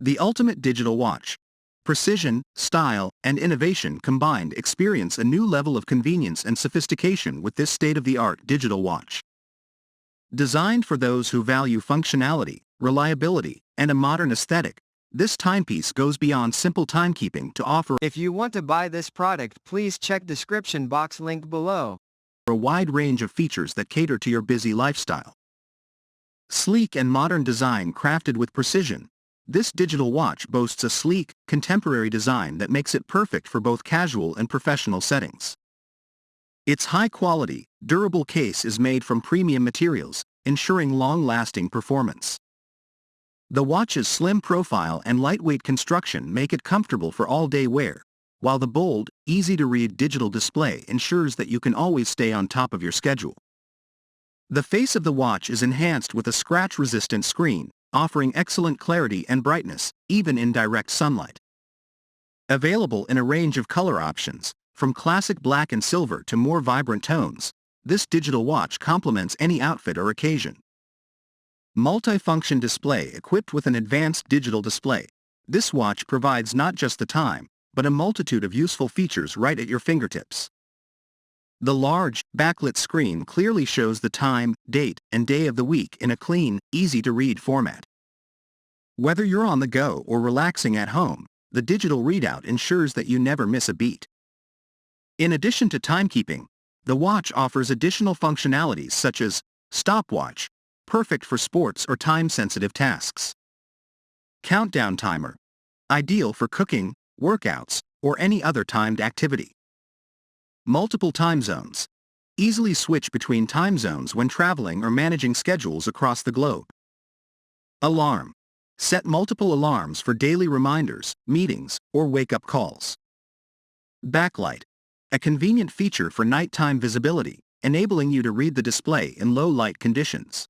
The ultimate digital watch. Precision, style, and innovation combined experience a new level of convenience and sophistication with this state-of-the-art digital watch. Designed for those who value functionality, reliability, and a modern aesthetic, this timepiece goes beyond simple timekeeping to offer If you want to buy this product, please check description box link below. A wide range of features that cater to your busy lifestyle. Sleek and modern design crafted with precision, this digital watch boasts a sleek, contemporary design that makes it perfect for both casual and professional settings. Its high-quality, durable case is made from premium materials, ensuring long-lasting performance. The watch's slim profile and lightweight construction make it comfortable for all-day wear, while the bold, easy-to-read digital display ensures that you can always stay on top of your schedule. The face of the watch is enhanced with a scratch-resistant screen, offering excellent clarity and brightness, even in direct sunlight. Available in a range of color options, from classic black and silver to more vibrant tones, this digital watch complements any outfit or occasion. Multifunction display equipped with an advanced digital display. This watch provides not just the time, but a multitude of useful features right at your fingertips. The large, backlit screen clearly shows the time, date, and day of the week in a clean, easy-to-read format. Whether you're on the go or relaxing at home, the digital readout ensures that you never miss a beat. In addition to timekeeping, the watch offers additional functionalities such as stopwatch, perfect for sports or time-sensitive tasks. Countdown timer, ideal for cooking, workouts, or any other timed activity. Multiple time zones. Easily switch between time zones when traveling or managing schedules across the globe. Alarm. Set multiple alarms for daily reminders, meetings, or wake-up calls. Backlight. A convenient feature for nighttime visibility, enabling you to read the display in low light conditions.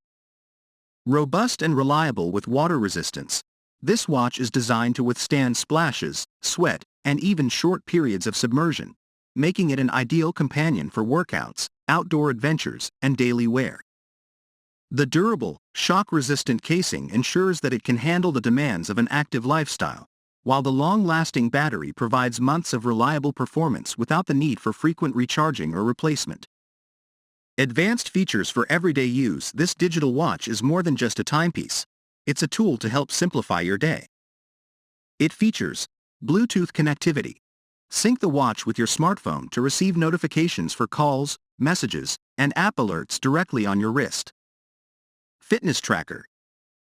Robust and reliable with water resistance, this watch is designed to withstand splashes, sweat, and even short periods of submersion, making it an ideal companion for workouts, outdoor adventures, and daily wear. The durable, shock-resistant casing ensures that it can handle the demands of an active lifestyle, while the long-lasting battery provides months of reliable performance without the need for frequent recharging or replacement. Advanced features for everyday use. This digital watch is more than just a timepiece. It's a tool to help simplify your day. It features Bluetooth connectivity. Sync the watch with your smartphone to receive notifications for calls, messages, and app alerts directly on your wrist. Fitness tracker.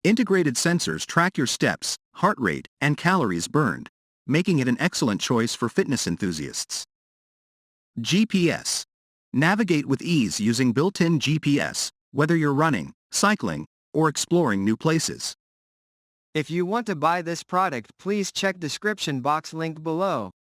Integrated sensors track your steps, heart rate, and calories burned, making it an excellent choice for fitness enthusiasts. GPS. Navigate with ease using built-in GPS, whether you're running, cycling, or exploring new places. If you want to buy this product, please check description box link below.